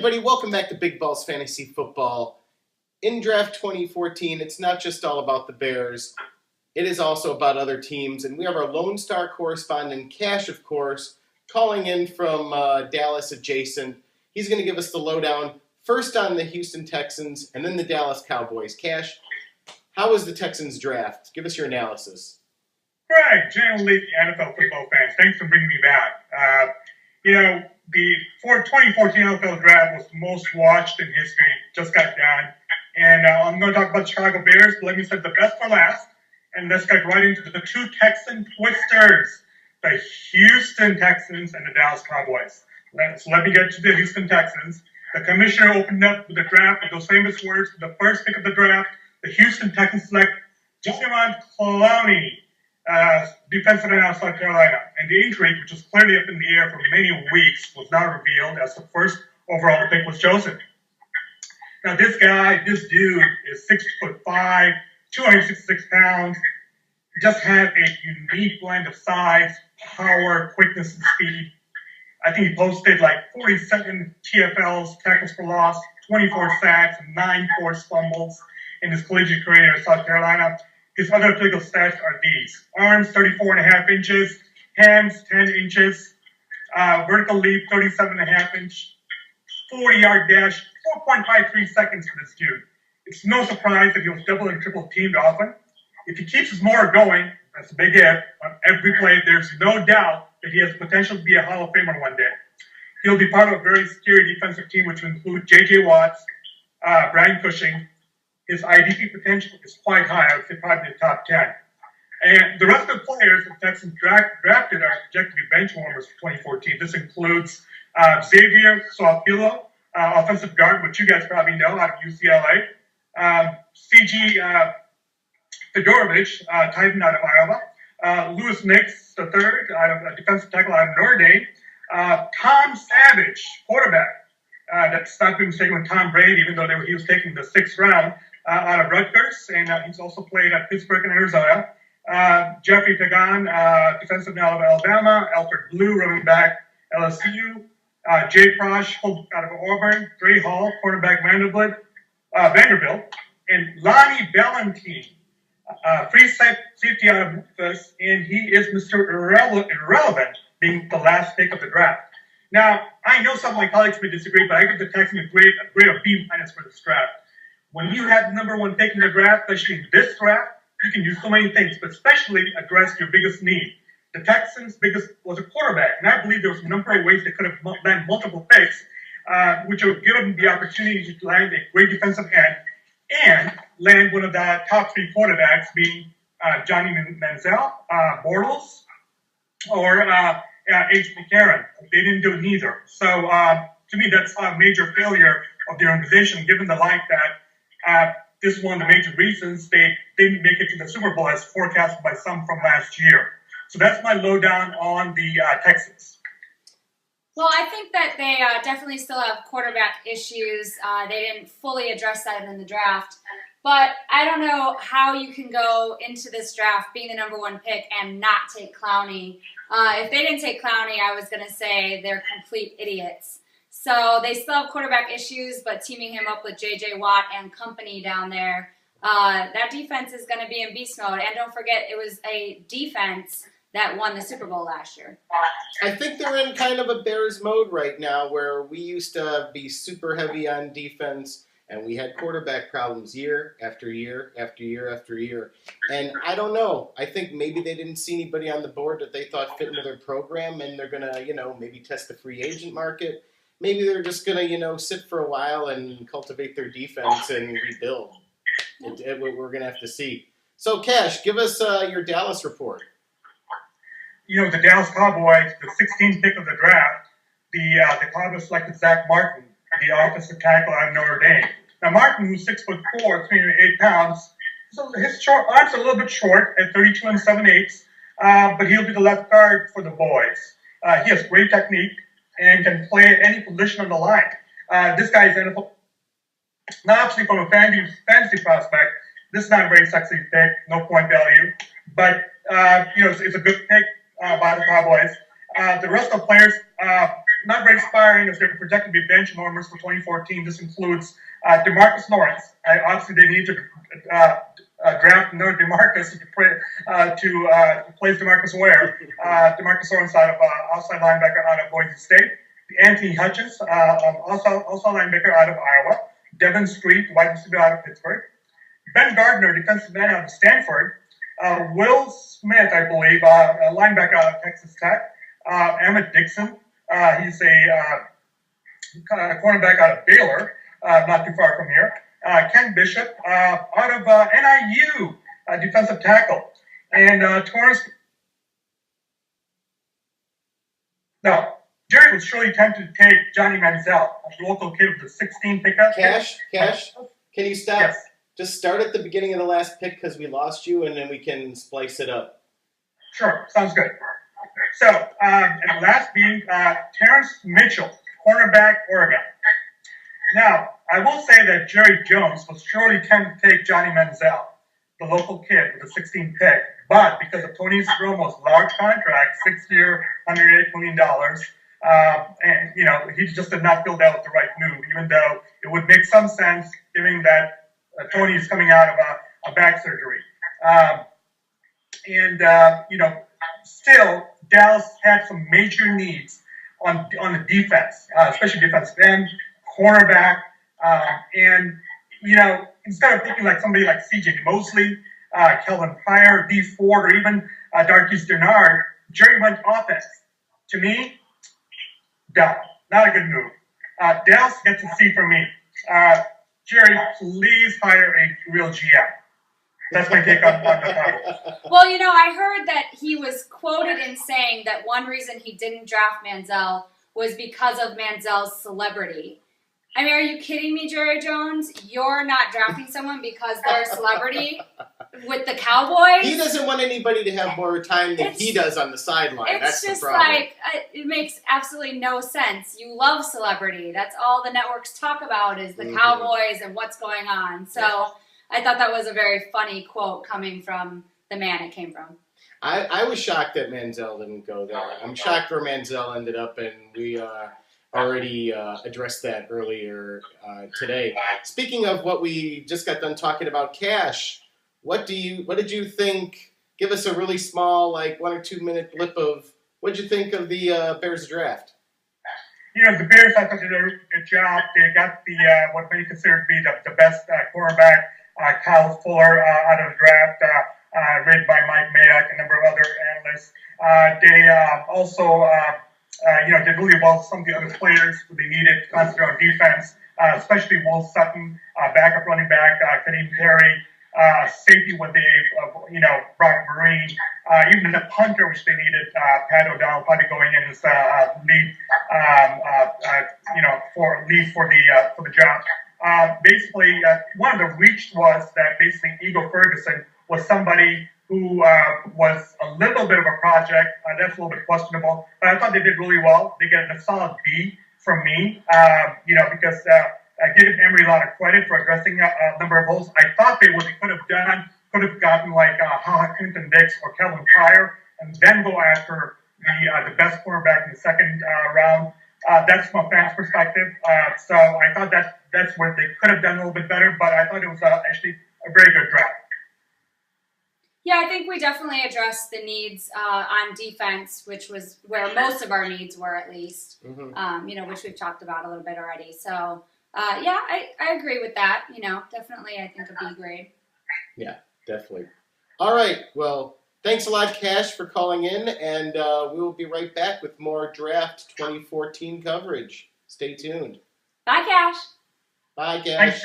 everybody. Welcome back to Big Balls Fantasy Football. In Draft 2014, it's not just all about the Bears. It is also about other teams. And we have our Lone Star correspondent, Cash, of course, calling in from Dallas adjacent. He's going to give us the lowdown, first on the Houston Texans and then the Dallas Cowboys. Cash, how was the Texans draft? Give us your analysis. Right, generally NFL football fans, thanks for bringing me back. The 2014 NFL draft was the most watched in history, just got done. And I'm going to talk about Chicago Bears, but let me save the best for last. And let's get right into the two Texan twisters, the Houston Texans and the Dallas Cowboys. So let me get to the Houston Texans. The commissioner opened up with the draft with those famous words. The first pick of the draft, the Houston Texans select Johnny Manziel, defensive end out of South Carolina. And the intrigue, which was clearly up in the air for many weeks, was now revealed as the first overall pick was chosen. Now this dude is 6'5", 266 pounds, just had a unique blend of size, power, quickness, and speed. I think he posted like 47 TFLs, tackles for loss, 24 sacks, and 9 forced fumbles in his collegiate career in South Carolina. His other physical stats are these: arms 34.5 inches, hands 10 inches, vertical leap 37.5 inch, 40-yard dash, 4.53 seconds for this dude. It's no surprise that he was double and triple teamed often. If he keeps his motor going, that's a big if, on every play, there's no doubt that he has potential to be a Hall of Famer one day. He'll be part of a very scary defensive team, which will include J.J. Watts, Brian Cushing. His IDP potential is quite high. I would say probably the top 10. And the rest of the players the Texans drafted are projected to be bench warmers for 2014. This includes Xavier Su'a-Filo, offensive guard, which you guys probably know out of UCLA. C.G. Fedorovich, Titan out of Iowa. Louis Nix III, out of defensive tackle out of Notre Dame. Tom Savage, quarterback. That's not being mistaken with Tom Brady, even though he was taking the 6th round out of Rutgers. And he's also played at Pittsburgh and Arizona. Jeffrey Pagan, defensive out of Alabama. Alfred Blue, running back, LSU. Jay Prosh, out of Auburn. Dre Hall, cornerback, Vanderbilt. And Lonnie Valentine, free safety out of Memphis, and he is Mr. Irrelevant, being the last pick of the draft. Now, I know some of my colleagues may disagree, but I give the Texans a grade of B- for this draft. When you have the number one pick in the draft, especially in this draft, you can do so many things, but especially address your biggest need. The Texans' biggest was a quarterback, and I believe there was a number of ways they could have landed multiple picks, which would give them the opportunity to land a great defensive end and land one of the top 3 quarterbacks, being Johnny Manziel, Bortles, or H. McCarron. They didn't do neither. So to me, that's a major failure of the organization, given the light that this is one of the major reasons they didn't make it to the Super Bowl as forecasted by some from last year. So that's my lowdown on the Texans. Well, I think that they definitely still have quarterback issues. They didn't fully address that in the draft. But I don't know how you can go into this draft being the number one pick and not take Clowney. If they didn't take Clowney, I was going to say they're complete idiots. So they still have quarterback issues, but teaming him up with J.J. Watt and company down there, that defense is going to be in beast mode. And don't forget, it was a defense that won the Super Bowl last year. I think they're in kind of a Bears mode right now, where we used to be super heavy on defense, and we had quarterback problems year after year after year after year. And I don't know. I think maybe they didn't see anybody on the board that they thought fit into their program, and they're going to, maybe test the free agent market. Maybe they're just going to, sit for a while and cultivate their defense and rebuild. We're going to have to see. So, Cash, give us your Dallas report. The Dallas Cowboys, the 16th pick of the draft, the Cowboys selected Zach Martin, the offensive tackle out of Notre Dame. Now, Martin, who's 6'4", 308 pounds, so his short arms are a little bit short at 32 7/8, but he'll be the left guard for the boys. He has great technique and can play at any position on the line. This guy's NFL. Now, obviously, from a fantasy prospect, this is not a very sexy pick, no point value, but it's a good pick by the Cowboys. The rest of the players, not very inspiring as they're projected to be bench warmers for 2014. This includes DeMarcus Lawrence. Obviously, they need to draft another DeMarcus to replace DeMarcus Ware. DeMarcus Lawrence outside linebacker out of Boise State. Anthony Hutchins, also linebacker out of Iowa. Devin Street, wide receiver out of Pittsburgh. Ben Gardner, defensive end out of Stanford. Will Smith, I believe, a linebacker out of Texas Tech. Emmett Dixon, he's a cornerback out of Baylor, not too far from here. Ken Bishop out of NIU, defensive tackle. And Torrance. Now, Jerry was surely tempted to take Johnny Manziel, a local kid with the 16 pickup. Cash, can you stop? Yes. Just start at the beginning of the last pick because we lost you, and then we can splice it up. Sure, sounds good. So, and the last being Terrence Mitchell, cornerback, Oregon. Now, I will say that Jerry Jones was surely tempted to take Johnny Manziel, the local kid with the 16 pick, but because of Tony Romo's large contract, 6-year, $108 million, and he just did not feel that was the right move, even though it would make some sense given that Tony is coming out of a back surgery. Still, Dallas had some major needs on the defense, especially defensive end, cornerback, instead of looking like somebody like C.J. Mosley, Kelvin Pryor, D. Ford, or even Darqueze Dennard, Jerry went offense. To me, dumb. Not a good move. Dallas gets a C from me. Jerry, please hire a real GM. That's my take on the problem. Well, I heard that he was quoted in saying that one reason he didn't draft Manziel was because of Manziel's celebrity. I mean, are you kidding me, Jerry Jones? You're not drafting someone because they're a celebrity with the Cowboys? He doesn't want anybody to have more time than he does on the sideline. That's just the problem. like, it makes absolutely no sense. You love celebrity. That's all the networks talk about is the Cowboys and what's going on. So I thought that was a very funny quote coming from the man it came from. I was shocked that Manziel didn't go there. I'm shocked where Manziel ended up, and we already addressed that earlier today. Speaking of what we just got done talking about, Cash, what did you think? Give us a really small, 1 or 2 minute blip of what did you think of the Bears draft? The Bears, I thought, did a good job. They got the what many consider to be the best cornerback, Kyle Fuller, out of the draft, rated by Mike Mayock and a number of other analysts. They also did really well with some of the other players who they needed to concentrate on defense, especially Will Sutton, backup running back, Kadeem Perry, safety when they, Brock Marine, even the punter, which they needed, Pat O'Donnell, probably going in as lead, for the job. Basically, one of the reach was that basically Ego Ferguson was somebody who was a little bit of a project. That's a little bit questionable, but I thought they did really well. They get a solid B from me, because I give Emery a lot of credit for addressing a number of holes. I thought they could have gotten like Clinton Dix or Kelvin Pryor, and then go after the best cornerback in the second round. That's from a fan's perspective. So I thought that's where they could have done a little bit better, but I thought it was actually a very good draft. Yeah, I think we definitely addressed the needs on defense, which was where most of our needs were, at least, which we've talked about a little bit already. So, I agree with that. Definitely I think a B grade. Yeah, definitely. All right. Well, thanks a lot, Cash, for calling in, and we will be right back with more Draft 2014 coverage. Stay tuned. Bye, Cash. Bye, Cash. Thanks.